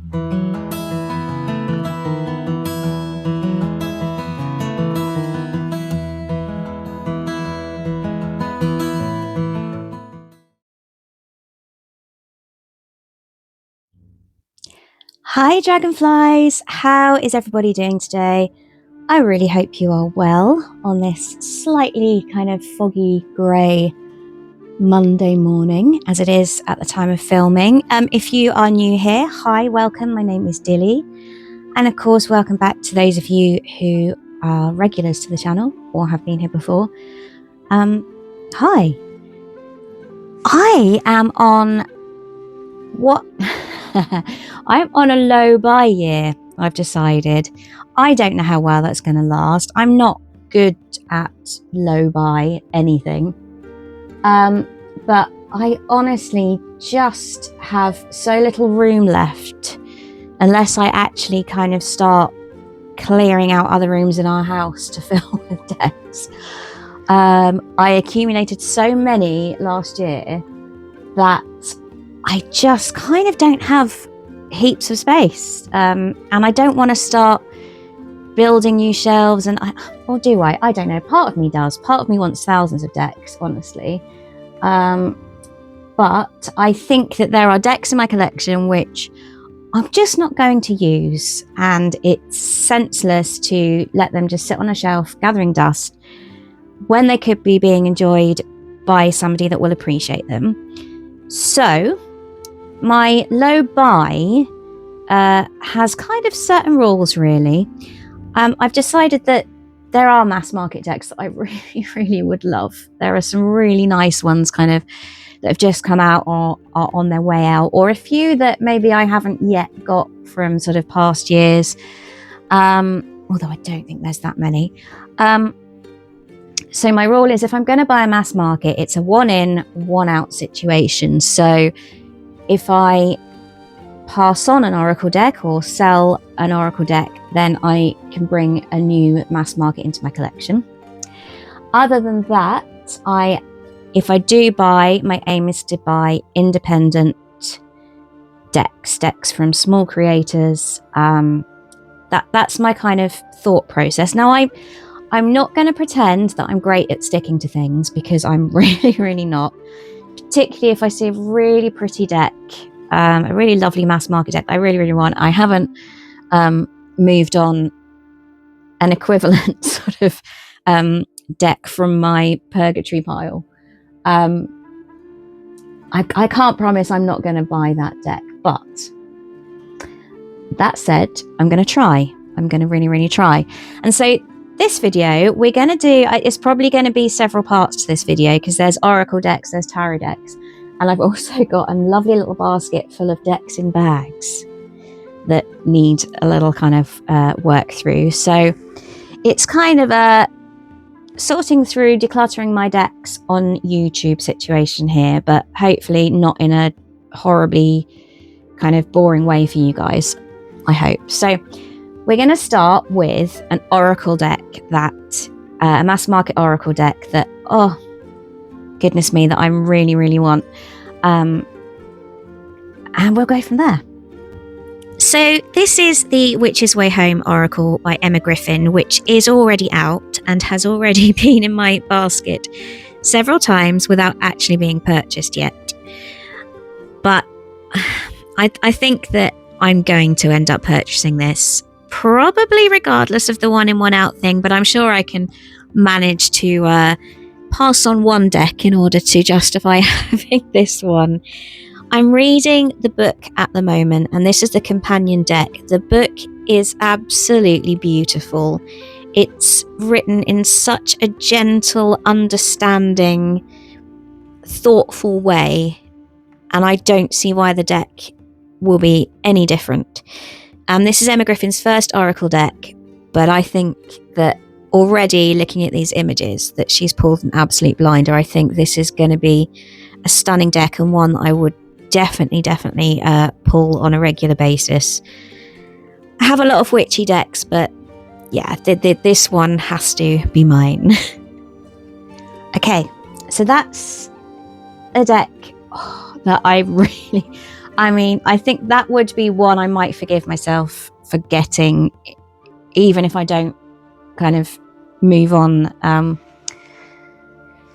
Hi dragonflies, how is everybody doing today? I really hope you are well on this slightly kind of foggy grey Monday morning as it is at the time of filming. If you are new here, hi, welcome, my name is Dilly, and of course welcome back to those of you who are regulars to the channel or have been here before. Hi. I am on what I'm on a low buy year, I've decided. I don't know how well that's going to last. I'm not good at low buy anything. But I honestly just have so little room left unless I actually kind of start clearing out other rooms in our house to fill with decks. I accumulated so many last year that I just kind of don't have heaps of space, and I don't want to start building new shelves, or do I? I don't know. Part of me does. Part of me wants thousands of decks, honestly. But I think that there are decks in my collection which I'm just not going to use, and it's senseless to let them just sit on a shelf gathering dust when they could be being enjoyed by somebody that will appreciate them. So my low buy has kind of certain rules, really. I've decided that there are mass market decks that I really, really would love. There are some really nice ones kind of that have just come out or are on their way out, or a few that maybe I haven't yet got from sort of past years, although I don't think there's that many. So my rule is if I'm going to buy a mass market, it's a one in, one out situation. So if I pass on an Oracle deck or sell an Oracle deck, then I can bring a new mass market into my collection. Other than that, if I do buy, my aim is to buy independent decks from small creators. That's my kind of thought process. Now, I'm not going to pretend that I'm great at sticking to things, because I'm really, really not. Particularly if I see a really pretty deck, a really lovely mass market deck I really, really want. I haven't moved on an equivalent sort of deck from my purgatory pile. I can't promise I'm not going to buy that deck, but that said, I'm going to try. I'm going to really, really try. And so this video, we're going to do, it's probably going to be several parts to this video, because there's Oracle decks, there's tarot decks, and I've also got a lovely little basket full of decks in bags that need a little kind of work through. So it's kind of a sorting through, decluttering my decks on YouTube situation here, but hopefully not in a horribly kind of boring way for you guys, I hope. So we're going to start with an Oracle deck a mass market Oracle deck that, oh, goodness me, that I really, really want. And we'll go from there. So this is the Witch's Way Home Oracle by Emma Griffin, which is already out and has already been in my basket several times without actually being purchased yet. But I think that I'm going to end up purchasing this, probably regardless of the one in one out thing, but I'm sure I can manage to pass on one deck in order to justify having this one. I'm reading the book at the moment, and this is the companion deck. The book is absolutely beautiful. It's written in such a gentle, understanding, thoughtful way, and I don't see why the deck will be any different. This is Emma Griffin's first Oracle deck, but I think that already looking at these images that she's pulled an absolute blinder. I think this is going to be a stunning deck, and one that I would definitely pull on a regular basis. I have a lot of witchy decks, but yeah, this one has to be mine. Okay, so that's a deck that I I mean, I think that would be one I might forgive myself for getting, even if I don't kind of move on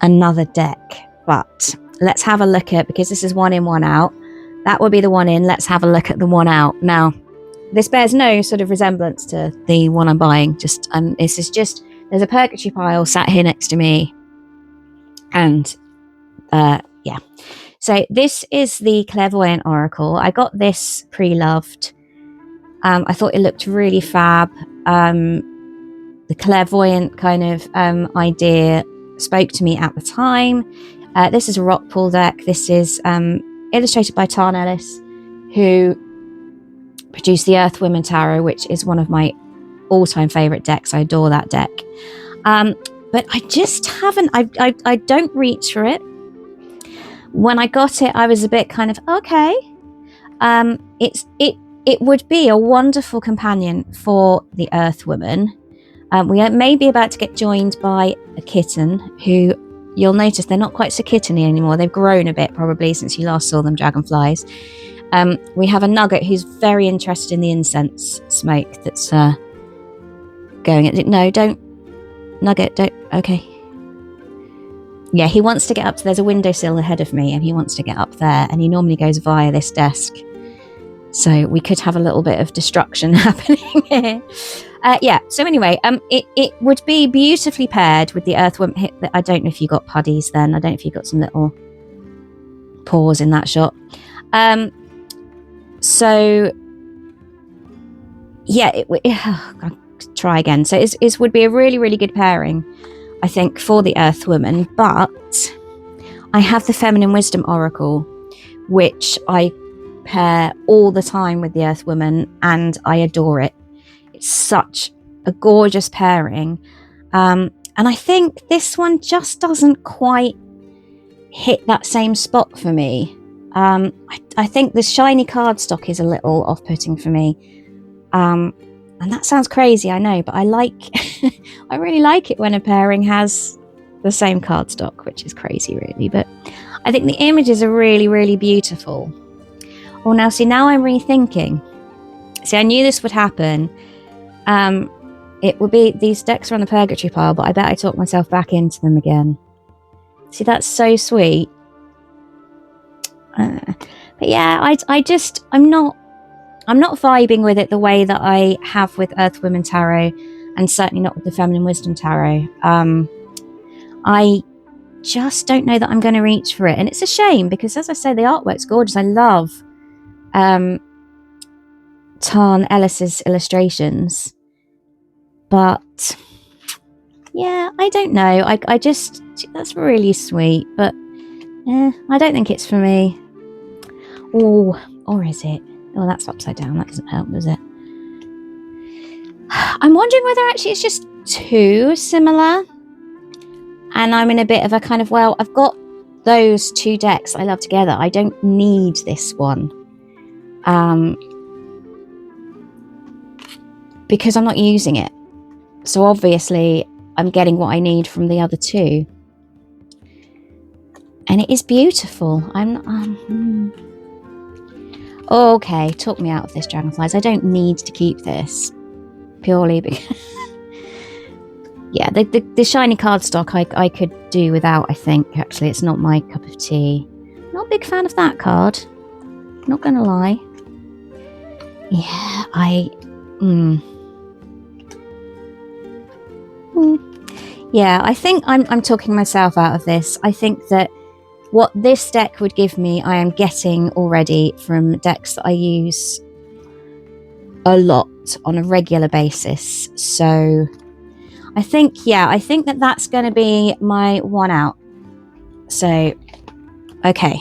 another deck. But let's have a look at, because this is one in, one out. That would be the one in. Let's have a look at the one out. Now, this bears no sort of resemblance to the one I'm buying. Just this is just, there's a purgatory pile sat here next to me. And yeah. So this is the Clairvoyant Oracle. I got this pre-loved. I thought it looked really fab. The clairvoyant kind of idea spoke to me at the time. This is a rock pool deck. This is illustrated by Tarn Ellis, who produced the Earth Women Tarot, which is one of my all-time favourite decks. I adore that deck. But I just haven't, I don't reach for it. When I got it, I was a bit kind of, okay. It would be a wonderful companion for the Earth Woman. We may be about to get joined by a kitten who, you'll notice they're not quite so kitteny anymore. They've grown a bit probably since you last saw them, dragonflies. We have a nugget who's very interested in the incense smoke that's going. No, don't. Nugget, don't. Okay. Yeah, he wants to get up. There's a windowsill ahead of me and he wants to get up there, and he normally goes via this desk. So we could have a little bit of destruction happening here. Yeah, so anyway, it would be beautifully paired with the Earthworm. I don't know if you got puddies then. I don't know if you got some little paws in that shot. So, yeah, I'll try again. So it would be a really, really good pairing, I think, for the Earth Woman. But I have the Feminine Wisdom Oracle, which I pair all the time with the Earth Woman, and I adore it. It's such a gorgeous pairing. And I think this one just doesn't quite hit that same spot for me. I think the shiny cardstock is a little off-putting for me. And that sounds crazy, I know, but I I really like it when a pairing has the same cardstock, which is crazy really. But I think the images are really, really beautiful. Oh, now I'm rethinking. See, I knew this would happen. It would be, these decks are on the purgatory pile, but I bet I talked myself back into them again. See, that's so sweet. But yeah, I'm not vibing with it the way that I have with Earth Women Tarot, and certainly not with the Feminine Wisdom Tarot. I just don't know that I'm going to reach for it, and it's a shame because, as I say, the artwork's gorgeous. I love Tarn Ellis's illustrations, but yeah, I don't know. I just, that's really sweet, but I don't think it's for me. Oh, or is it? Oh, that's upside down. That doesn't help, does it? I'm wondering whether actually it's just too similar. And I'm in a bit of a kind of, well, I've got those two decks I love together. I don't need this one. Because I'm not using it. So obviously I'm getting what I need from the other two. And it is beautiful. Okay, talk me out of this, dragonflies. I don't need to keep this purely because yeah, the shiny cardstock I could do without, I think. Actually, it's not my cup of tea. Not a big fan of that card, not gonna lie. Yeah, yeah, I think I'm talking myself out of this. I think that what this deck would give me, I am getting already from decks that I use a lot on a regular basis. So I think that that's going to be my one out. So, okay.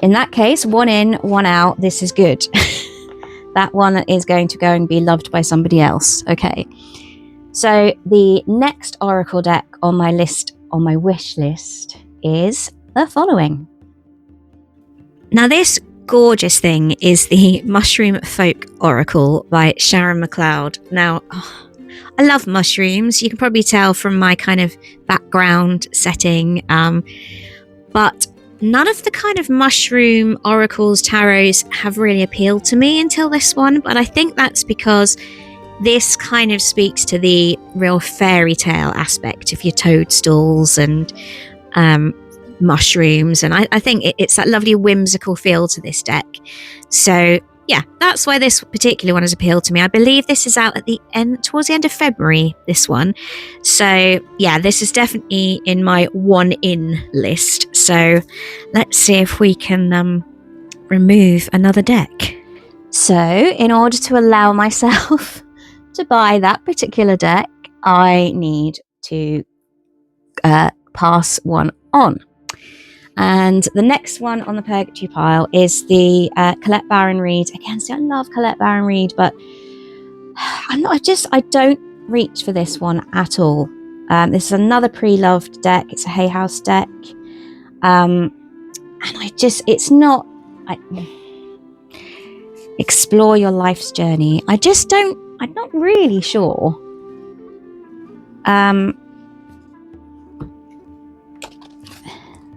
In that case, one in, one out. This is good. That one is going to go and be loved by somebody else. Okay. So the next Oracle deck on my list, on my wish list, is the following. Now this gorgeous thing is the Mushroom Folk Oracle by Sharon McLeod. Now, I love mushrooms. You can probably tell from my kind of background setting. But none of the kind of mushroom oracles, tarots have really appealed to me until this one, but I think that's because this kind of speaks to the real fairy tale aspect of your toadstools and mushrooms, and I think it's that lovely whimsical feel to this deck. So yeah, that's why this particular one has appealed to me. I believe this is out at the end, towards the end of February, this one. So yeah, this is definitely in my one in list. So let's see if we can remove another deck. So in order to allow myself to buy that particular deck, I need to pass one on. And the next one on the purgatory pile is the Colette Baron-Reid. Again, see, I love Colette Baron-Reid, but I don't reach for this one at all. This is another pre-loved deck. It's a Hay House deck. And it's not, explore your life's journey. I'm not really sure.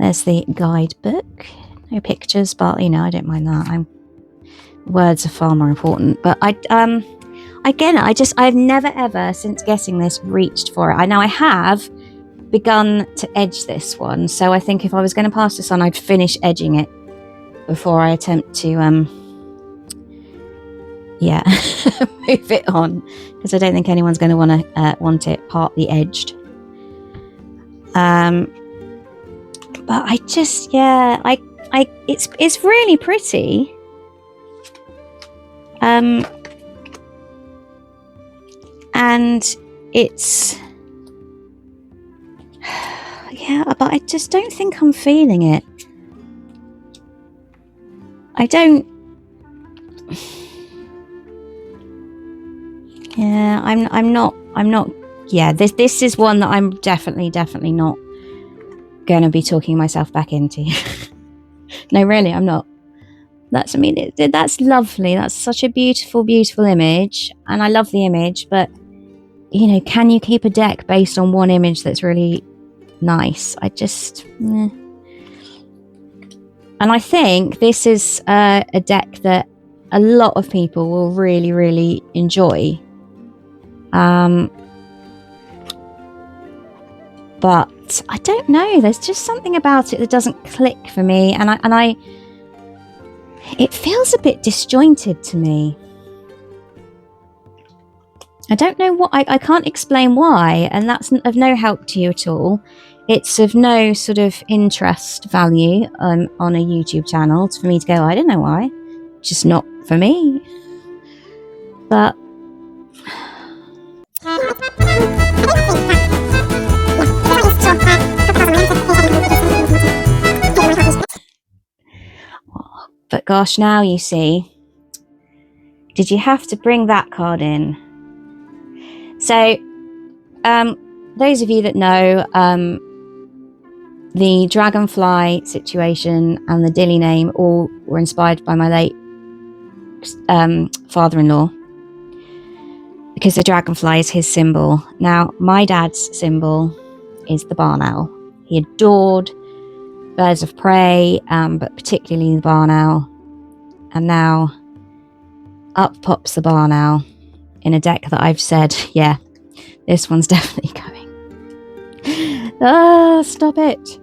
There's the guidebook. No pictures, but you know, I don't mind that. Words are far more important. But I've never ever, since getting this, reached for it. I have begun to edge this one, so I think if I was going to pass this on, I'd finish edging it before I attempt to move it on, because I don't think anyone's going to want it partly edged. But it's really pretty. And it's, yeah, but I just don't think I'm feeling it. Yeah, I'm not, yeah, this is one that I'm definitely not going to be talking myself back into. No, really, I'm not. That's lovely. That's such a beautiful image, and I love the image, but you know, can you keep a deck based on one image that's really nice? And I think this is a deck that a lot of people will really enjoy. But I don't know, there's just something about it that doesn't click for me, and it feels a bit disjointed to me. I don't know what, I can't explain why, and that's of no help to you at all. It's of no sort of interest value on a YouTube channel for me to go, I don't know why. Just not for me. But gosh, now you see. Did you have to bring that card in? So, those of you that know, the dragonfly situation and the Dilly name all were inspired by my late father-in-law, because the dragonfly is his symbol. Now, my dad's symbol is the barn owl. He adored birds of prey, but particularly the barn owl. And now, up pops the barn owl in a deck that I've said, yeah, this one's definitely going. Stop it.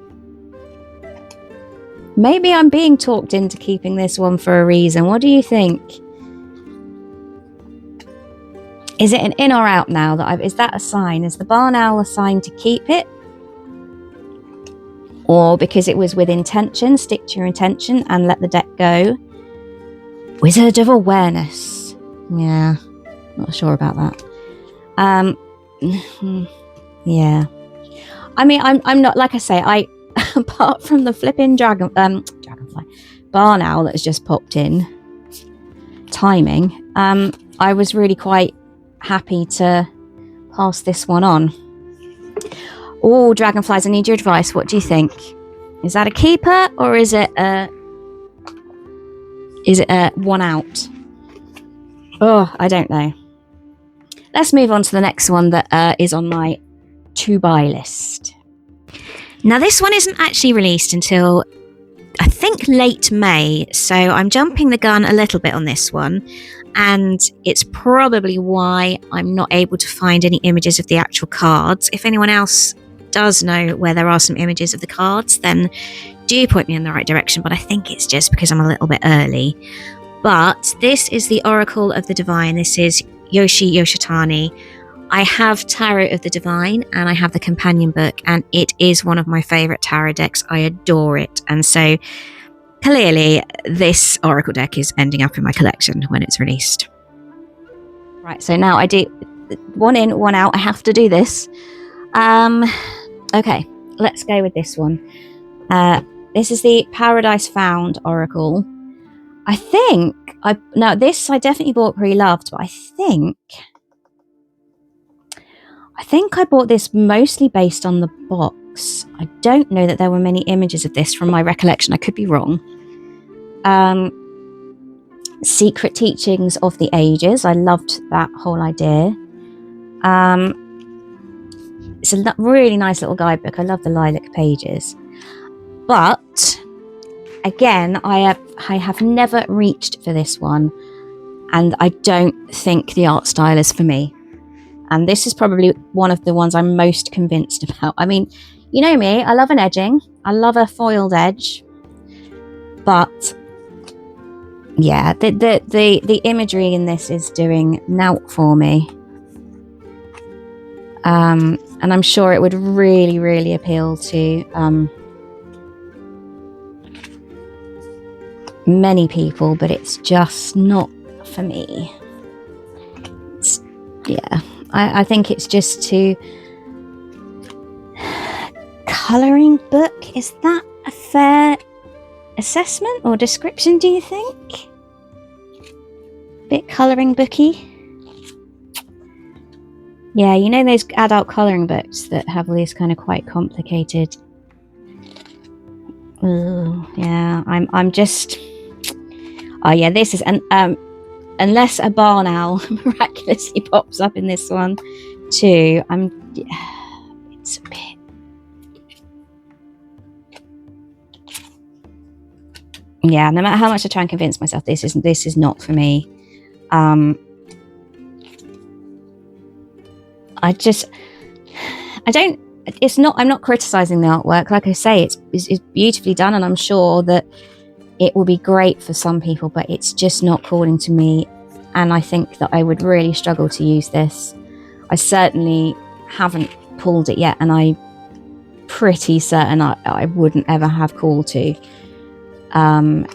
Maybe I'm being talked into keeping this one for a reason. What do you think? Is it an in or out now? Is that a sign? Is the barn owl a sign to keep it? Or because it was with intention, stick to your intention and let the deck go? Wizard of Awareness. Yeah, not sure about that. Yeah. I mean, I'm not, like I say, apart from the flipping dragonfly barn owl that has just popped in, timing, I was really quite happy to pass this one on. Oh, dragonflies, I need your advice. What do you think? Is that a keeper, or is it a one out? Oh, I don't know. Let's move on to the next one that is on my to buy list. Now, this one isn't actually released until think late May, so I'm jumping the gun a little bit on this one, and it's probably why I'm not able to find any images of the actual cards. If anyone else does know where there are some images of the cards, then do point me in the right direction, but I think it's just because I'm a little bit early. But this is the Oracle of the Divine. This is Yoshi Yoshitani. I have Tarot of the Divine and I have the companion book, and it is one of my favourite tarot decks. I adore it. And so clearly this Oracle deck is ending up in my collection when it's released. Right, so now I do one in, one out. I have to do this. Okay, let's go with this one. This is the Paradise Found Oracle. This I definitely bought pre-loved, but I think I bought this mostly based on the box. I don't know that there were many images of this from my recollection. I could be wrong. Secret Teachings of the Ages. I loved that whole idea. It's a really nice little guidebook. I love the lilac pages. But again, I have never reached for this one, and I don't think the art style is for me. And this is probably one of the ones I'm most convinced about. I mean, you know me, I love an edging. I love a foiled edge. But yeah, the imagery in this is doing naught for me. And I'm sure it would really, really appeal to many people, but it's just not for me. I think it's just too... Colouring book, is that a fair assessment or description, do you think? Bit colouring booky? Yeah, you know those adult colouring books that have all these kind of quite complicated... Ooh, yeah, I'm just... Oh yeah, this is... unless a barn owl miraculously pops up in this one too, it's a bit... Yeah, no matter how much I try and convince myself this is not for me. I'm not criticizing the artwork. Like I say, it's beautifully done, and I'm sure that it will be great for some people, but it's just not calling to me, and I think that I would really struggle to use this. I certainly haven't pulled it yet, and I'm pretty certain I wouldn't ever have call to. I'm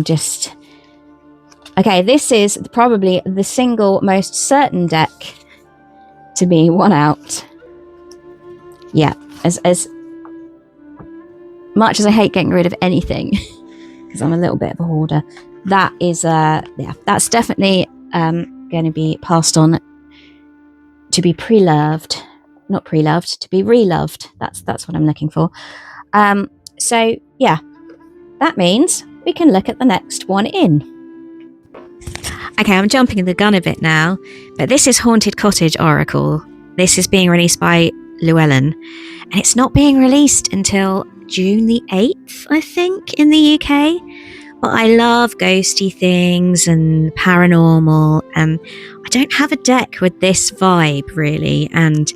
just... Okay, this is probably the single most certain deck to be one out. Yeah, as much as I hate getting rid of anything, because I'm a little bit of a hoarder, that is, that's definitely going to be passed on to be pre-loved. Not pre-loved, to be reloved. That's what I'm looking for. So, yeah, that means we can look at the next one in. Okay, I'm jumping the gun a bit now, but this is Haunted Cottage Oracle. This is being released by Llewellyn, and it's not being released until June the 8th, I think, in the UK. But I love ghosty things and paranormal, and I don't have a deck with this vibe, really. And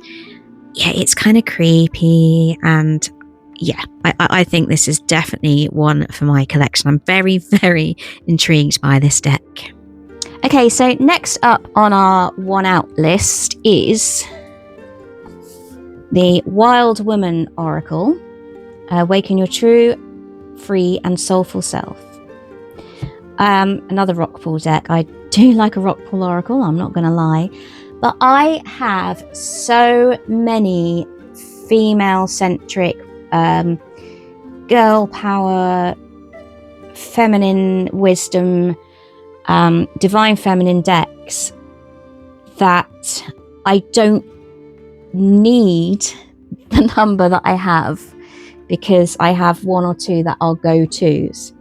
yeah, it's kind of creepy, and yeah, I think this is definitely one for my collection. I'm very, very intrigued by this deck. Okay, so next up on our one out list is the Wild Woman Oracle. Awaken your true, free and soulful self. Another rock pool deck. I do like a rock pool oracle, I'm not going to lie. But I have so many female-centric, girl power, feminine wisdom, divine feminine decks that I don't need the number that I have, because I have one or two that are go-tos,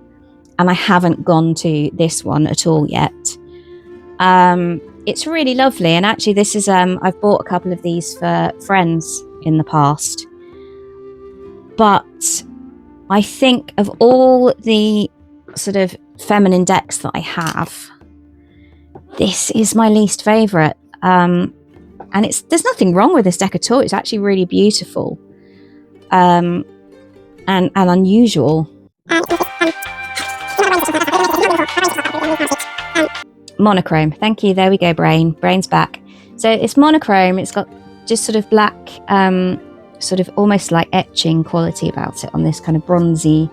and I haven't gone to this one at all yet. It's really lovely, and actually this is I've bought a couple of these for friends in the past, but I think of all the sort of feminine decks that I have, this is my least favourite. And there's nothing wrong with this deck at all. It's actually really beautiful and unusual. Monochrome. Thank you. There we go, Brain's back. So it's monochrome. It's got just sort of black, sort of almost like etching quality about it on this kind of bronzy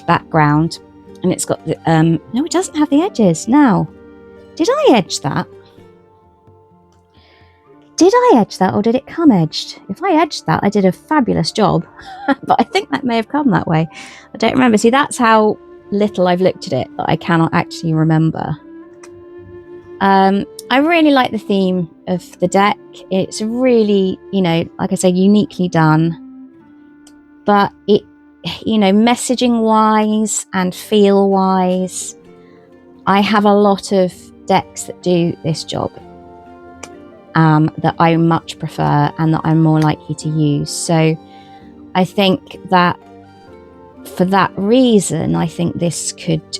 background. And it's got the, no, it doesn't have the edges. Now, did I edge that? Did I edge that or did it come edged? If I edged that, I did a fabulous job. But I think that may have come that way. I don't remember. See, that's how little I've looked at it that I cannot actually remember. I really like the theme of the deck. It's really, you know, like I say, uniquely done. But it, you know, messaging wise and feel wise, I have a lot of decks that do this job that I much prefer and that I'm more likely to use. So I think that for that reason, I think this could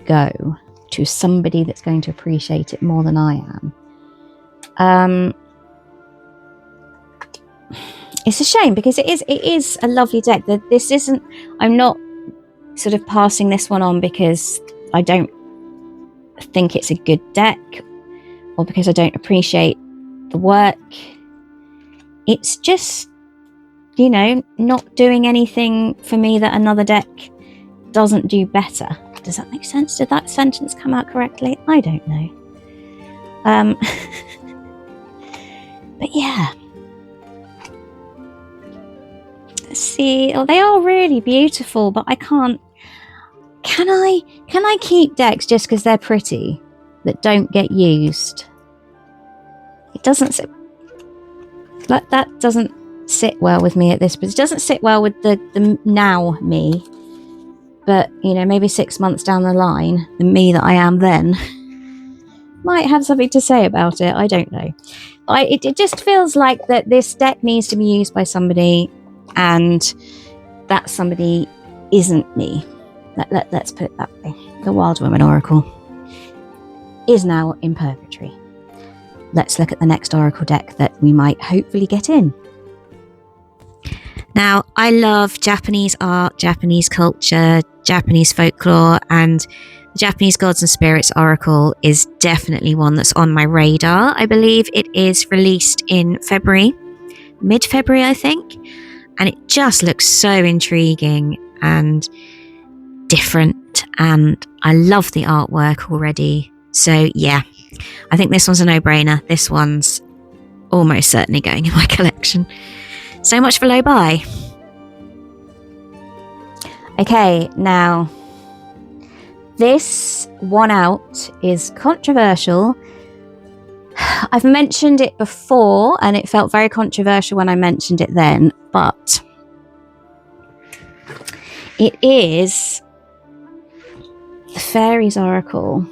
go to somebody that's going to appreciate it more than I am. It's a shame because it is a lovely deck. This isn't, I'm not sort of passing this one on because I don't think it's a good deck or because I don't appreciate the work. It's just, you know, not doing anything for me that another deck doesn't do better. Does that make sense? Did that sentence come out correctly? I don't know. But yeah. See, oh, they are really beautiful, but I can't. Can I keep decks just because they're pretty that don't get used? It doesn't sit like that. Doesn't sit well with me at this, but it doesn't sit well with the now me. But, you know, maybe 6 months down the line, the me that I am then might have something to say about it. I don't know. It just feels like that this deck needs to be used by somebody, and that somebody isn't me. Let's put it that way. The Wild Woman Oracle is now in purgatory. Let's look at the next Oracle deck that we might hopefully get in. Now, I love Japanese art, Japanese culture, Japanese folklore, and the Japanese Gods and Spirits Oracle is definitely one that's on my radar. I believe it is released in February, mid-February, I think, and it just looks so intriguing and different, and I love the artwork already. So yeah, I think this one's a no-brainer. This one's almost certainly going in my collection. So much for low buy. Okay, now this one out is controversial. I've mentioned it before and it felt very controversial when I mentioned it then, but it is the Fairies Oracle.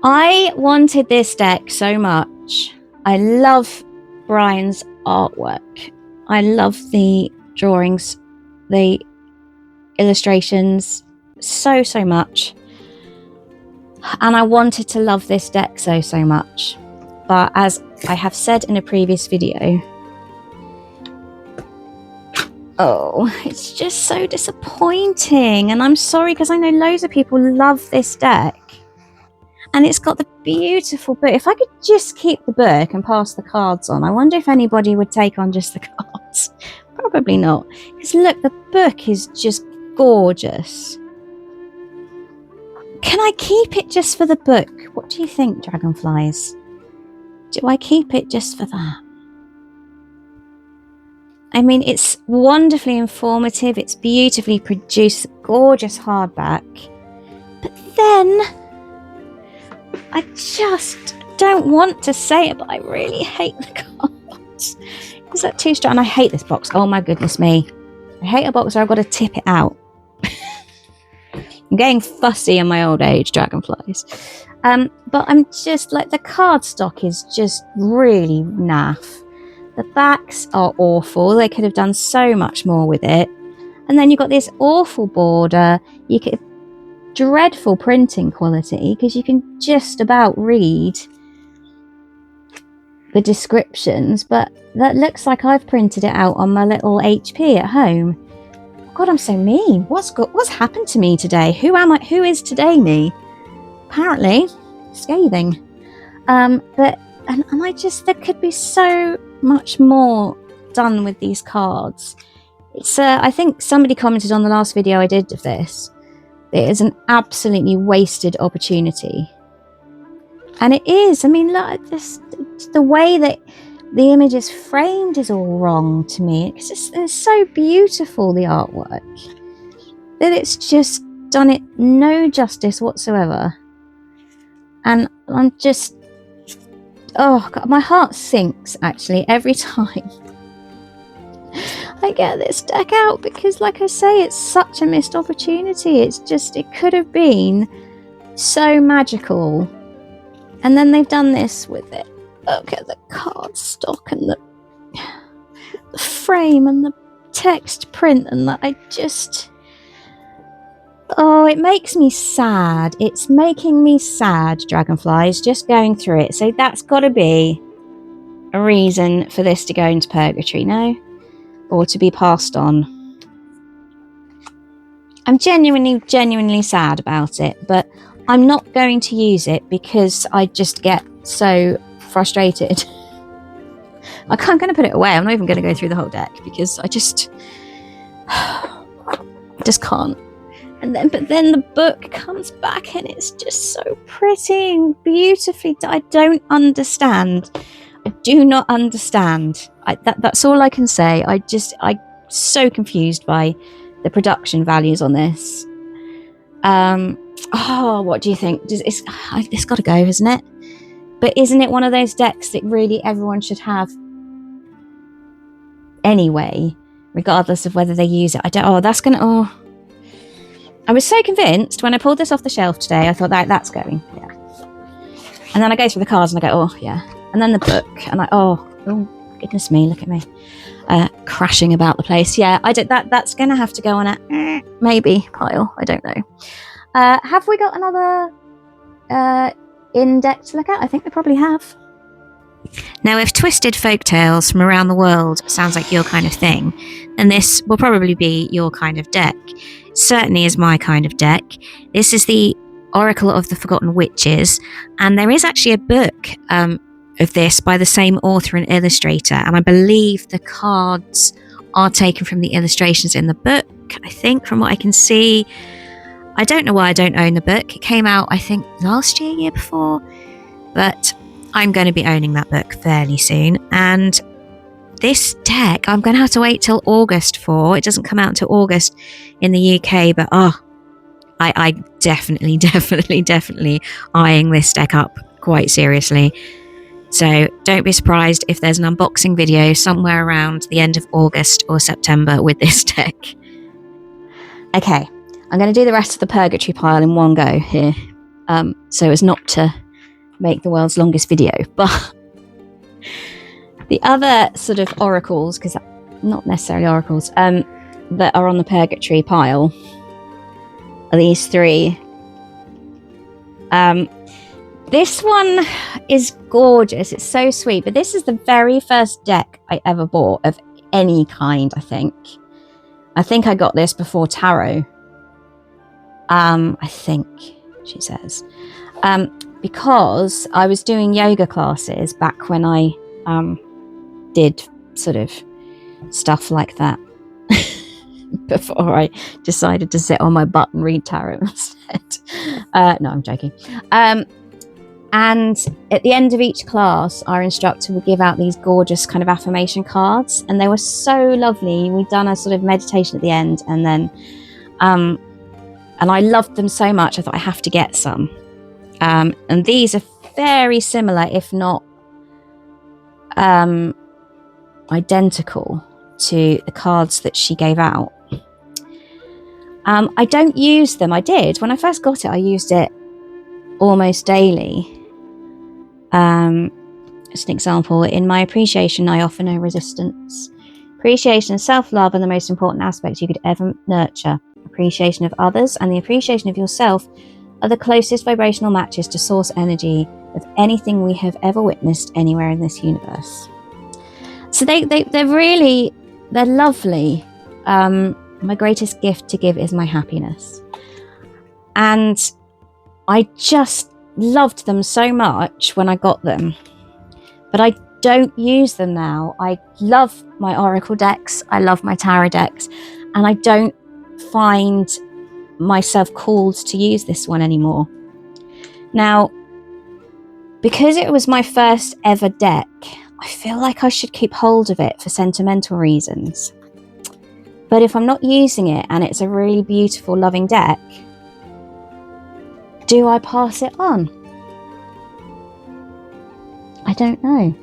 I wanted this deck so much. I love Brian's artwork. I love the drawings, the illustrations so much, and I wanted to love this deck so much, but as I have said in a previous video, oh, it's just so disappointing, and I'm sorry because I know loads of people love this deck. And it's got the beautiful book. If I could just keep the book and pass the cards on, I wonder if anybody would take on just the cards. Probably not. Because look, the book is just gorgeous. Can I keep it just for the book? What do you think, Dragonflies? Do I keep it just for that? I mean, it's wonderfully informative. It's beautifully produced. Gorgeous hardback. But then I just don't want to say it, but I really hate the cards. Is that too strong? And I hate this box. Oh my goodness me. I hate a box where I've got to tip it out. I'm getting fussy in my old age, Dragonflies. But I'm just like, the cardstock is just really naff. The backs are awful. They could have done so much more with it. And then you've got this awful border. You get dreadful printing quality because you can just about read the descriptions, but that looks like I've printed it out on my little HP at home. God, I'm so mean. What's happened to me today? Who am I? Who is today me? Apparently scathing. But I just, there could be so much more done with these cards. It's I think somebody commented on the last video I did of this. It is an absolutely wasted opportunity. And it is. I mean, look, the way that the image is framed is all wrong to me. It's so beautiful, the artwork, that it's just done it no justice whatsoever. And I'm just, oh God, my heart sinks actually every time I get this deck out, because like I say, it's such a missed opportunity. It's just, it could have been so magical. And then they've done this with it. Look at the cardstock and the frame and the text print, and that I just, oh, it makes me sad. It's making me sad, Dragonflies, just going through it. So that's got to be a reason for this to go into purgatory, no? Or to be passed on. I'm genuinely sad about it, but I'm not going to use it because I just get so frustrated. I'm going to put it away. I'm not even going to go through the whole deck because I just can't. But then the book comes back and it's just so pretty and beautifully. I don't understand. I do not understand. That's all I can say. I'm so confused by the production values on this. What do you think? It's got to go, isn't it? But isn't it one of those decks that really everyone should have anyway, regardless of whether they use it? I was so convinced when I pulled this off the shelf today. I thought that's going, yeah. And then I go through the cards and I go, oh yeah. And then the book, and oh goodness me, look at me, crashing about the place. Yeah, that's going to have to go on a maybe pile. I don't know. Have we got another in-deck to look at? I think we probably have. Now, if twisted folk tales from around the world sounds like your kind of thing, then this will probably be your kind of deck. It certainly is my kind of deck. This is the Oracle of the Forgotten Witches, and there is actually a book of this by the same author and illustrator, and I believe the cards are taken from the illustrations in the book, I think, from what I can see. I don't know why I don't own the book. It came out, I think, last year before, but I'm going to be owning that book fairly soon. And this deck, I'm going to have to wait till August for. It doesn't come out until August in the UK, but I definitely eyeing this deck up quite seriously. So don't be surprised if there's an unboxing video somewhere around the end of August or September with this deck. Okay, I'm going to do the rest of the purgatory pile in one go here, so as not to make the world's longest video. But the other sort of oracles, because not necessarily oracles, that are on the purgatory pile are these three. This one is gorgeous. It's so sweet. But this is the very first deck I ever bought of any kind, I think. I think I got this before tarot. I think, she says. Because I was doing yoga classes back when I did sort of stuff like that. Before I decided to sit on my butt and read tarot instead. No, I'm joking. And at the end of each class, our instructor would give out these gorgeous kind of affirmation cards, and they were so lovely. We'd done a sort of meditation at the end, and then, and I loved them so much, I thought I have to get some. And these are very similar, if not identical to the cards that she gave out. I don't use them. I did. When I first got it, I used it almost daily. As an example, in my appreciation, I offer no resistance. Appreciation and self-love are the most important aspects you could ever nurture. Appreciation of others and the appreciation of yourself are the closest vibrational matches to source energy of anything we have ever witnessed anywhere in this universe. So they're lovely. My greatest gift to give is my happiness. And I just loved them so much when I got them. But I don't use them now. I love my oracle decks. I love my tarot decks. And I don't find myself called to use this one anymore. Now, because it was my first ever deck, I feel like I should keep hold of it for sentimental reasons. But if I'm not using it and it's a really beautiful, loving deck, do I pass it on? I don't know.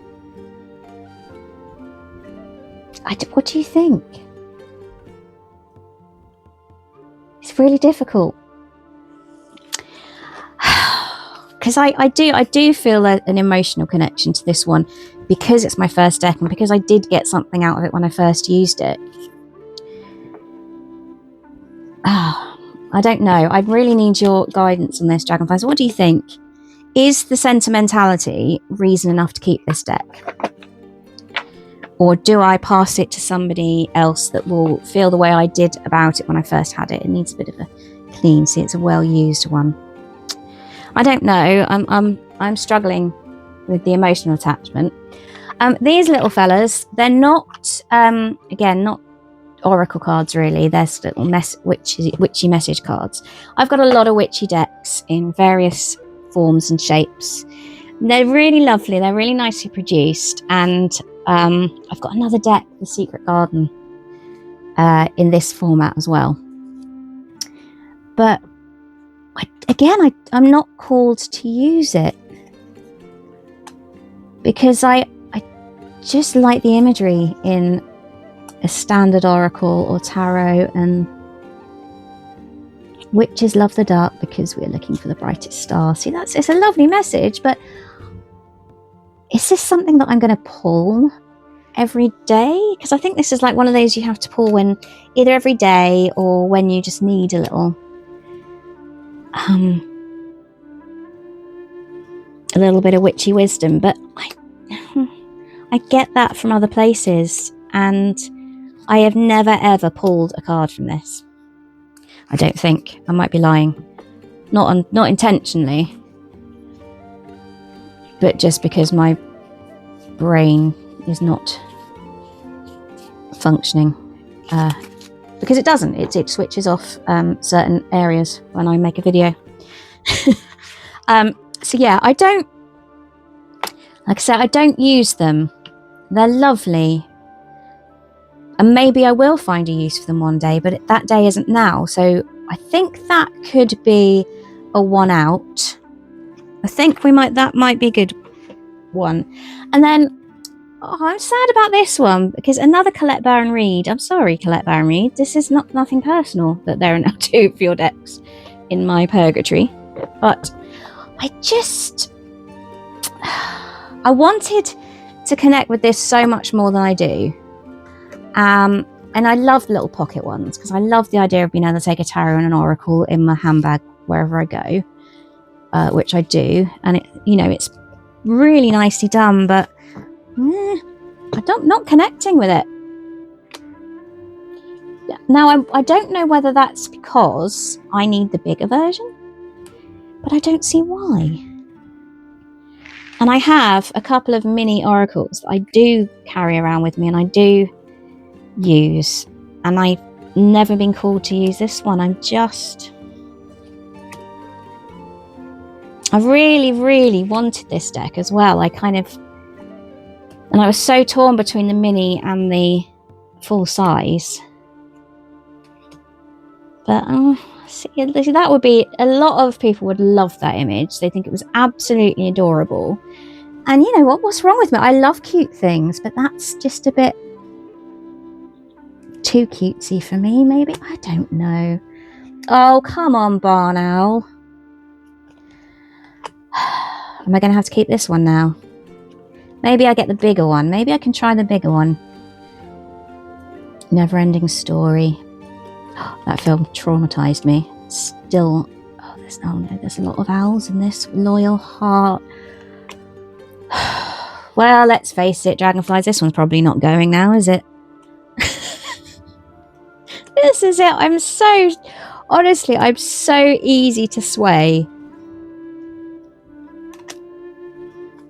What do you think? It's really difficult. Because I do feel an emotional connection to this one because it's my first deck and because I did get something out of it when I first used it. I don't know. I really need your guidance on this, Dragonflies. What do you think? Is the sentimentality reason enough to keep this deck? Or do I pass it to somebody else that will feel the way I did about it when I first had it? It needs a bit of a clean. See, it's a well-used one. I don't know. I'm struggling with the emotional attachment. These little fellas, they're not, again, not oracle cards really. They're little witchy message cards. I've got a lot of witchy decks in various forms and shapes. They're really lovely. They're really nicely produced. And I've got another deck, The Secret Garden, in this format as well. But I'm not called to use it because I just like the imagery in a standard oracle or tarot, and witches love the dark because we're looking for the brightest star. See, it's a lovely message, but is this something that I'm going to pull every day? Because I think this is like one of those you have to pull when either every day or when you just need a little bit of witchy wisdom. But I get that from other places, and I have never ever pulled a card from this. I don't think. I might be lying. Not intentionally, but just because my brain is not functioning. Because it doesn't. It switches off certain areas when I make a video. So yeah, I don't, like I said, I don't use them. They're lovely. And maybe I will find a use for them one day, but that day isn't now. So I think that could be a one out. I think that might be a good one. And then, I'm sad about this one because another Colette Baron-Reid. I'm sorry, Colette Baron-Reid. This is nothing personal that there are now two of your decks in my purgatory. But I wanted to connect with this so much more than I do. And I love little pocket ones because I love the idea of being able to take a tarot and an oracle in my handbag wherever I go, which I do. And it's really nicely done, but I'm not connecting with it. Now, I don't know whether that's because I need the bigger version, but I don't see why. And I have a couple of mini oracles that I do carry around with me and I do use, and I've never been called to use this one. I really, really wanted this deck as well. And I was so torn between the mini and the full size. But see, that would be, a lot of people would love that image. They think it was absolutely adorable. And you know what? What's wrong with me? I love cute things, but that's just a bit too cutesy for me, maybe. I don't know. Oh, come on, barn owl. Am I going to have to keep this one now? Maybe I get the bigger one. Maybe I can try the bigger one. Never-ending story. That film traumatized me. Still, there's a lot of owls in this. Loyal heart. Well, let's face it, dragonflies, this one's probably not going now, is it? This is it. Honestly, I'm so easy to sway.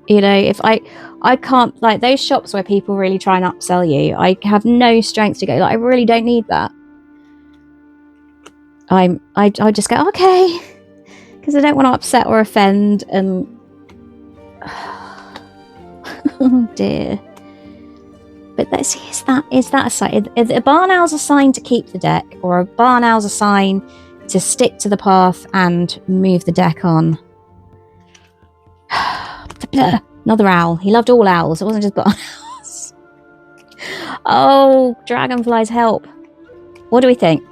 You know, if I can't, like those shops where people really try and upsell you, I have no strength to go, like, I really don't need that. I just go, okay, because I don't want to upset or offend, and oh dear. But let's see, is that a sign? Is a barn owl's a sign to keep the deck, or a barn owl's a sign to stick to the path and move the deck on? Another owl. He loved all owls. It wasn't just barn owls. Oh, dragonflies, help. What do we think?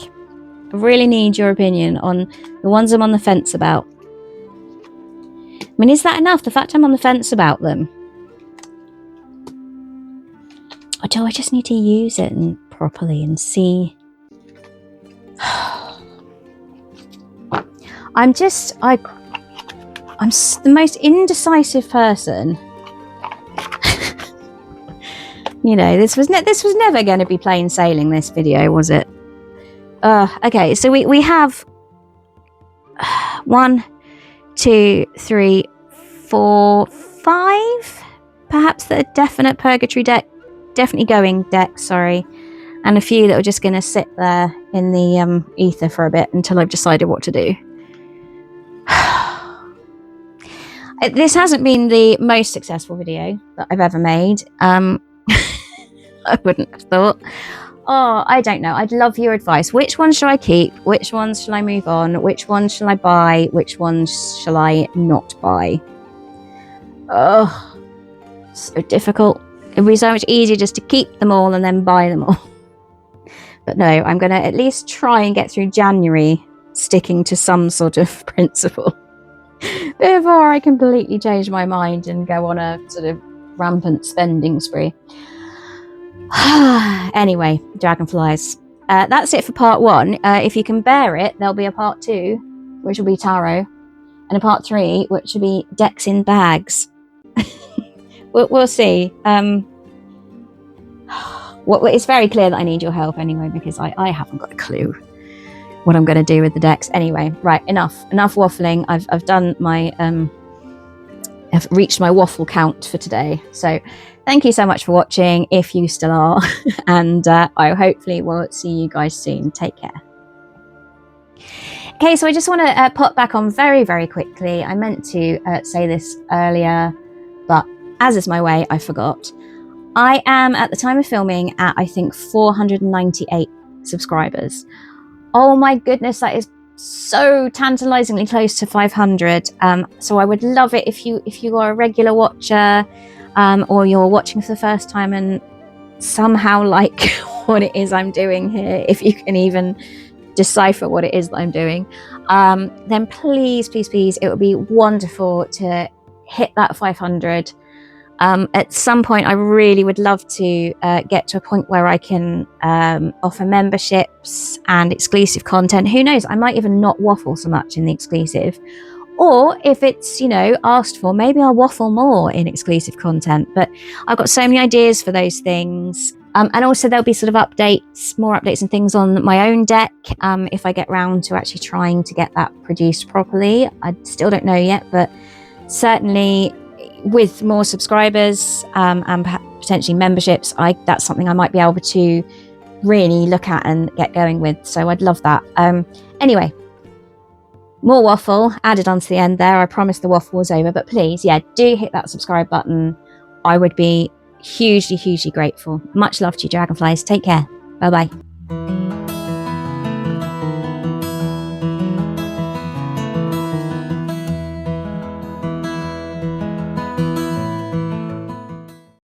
I really need your opinion on the ones I'm on the fence about. I mean, is that enough? The fact I'm on the fence about them? Or do I just need to use it properly and see? I'm the most indecisive person. You know, this was never going to be plain sailing, this video, was it? Okay, so we have 1, 2, 3, 4, 5, perhaps the definite purgatory deck, definitely going deck, sorry, and a few that are just going to sit there in the ether for a bit until I've decided what to do. This hasn't been the most successful video that I've ever made. I wouldn't have thought. Oh, I don't know. I'd love your advice. Which ones shall I keep? Which ones shall I move on? Which ones shall I buy? Which ones shall I not buy? Oh, so difficult. It'd be so much easier just to keep them all and then buy them all. But no, I'm going to at least try and get through January sticking to some sort of principle before I completely change my mind and go on a sort of rampant spending spree. Anyway, dragonflies. That's it for part 1. If you can bear it, there'll be a part 2, which will be tarot, and a part 3, which will be decks in bags. We'll see. It's very clear that I need your help anyway, because I haven't got a clue what I'm going to do with the decks. Anyway, right, enough waffling. I've done my I've reached my waffle count for today. So thank you so much for watching, if you still are, and I hopefully will see you guys soon. Take care. Okay, so I just want to pop back on very, very quickly. I meant to say this earlier, but as is my way, I forgot. I am, at the time of filming, at, I think, 498 subscribers. Oh my goodness, that is so tantalizingly close to 500. So I would love it if you are a regular watcher, or you're watching for the first time and somehow like what it is I'm doing here, if you can even decipher what it is that I'm doing, then please, please, please, it would be wonderful to hit that 500. At some point, I really would love to get to a point where I can offer memberships and exclusive content. Who knows? I might even not waffle so much in the exclusive. Or if it's, you know, asked for, maybe I'll waffle more in exclusive content. But I've got so many ideas for those things. And also there'll be sort of more updates and things on my own deck, if I get round to actually trying to get that produced properly. I still don't know yet, but certainly with more subscribers and potentially memberships, that's something I might be able to really look at and get going with. So I'd love that. Anyway, more waffle added onto the end there. I promised the waffle was over, but please, yeah, do hit that subscribe button. I would be hugely, hugely grateful. Much love to you, dragonflies. Take care. Bye-bye.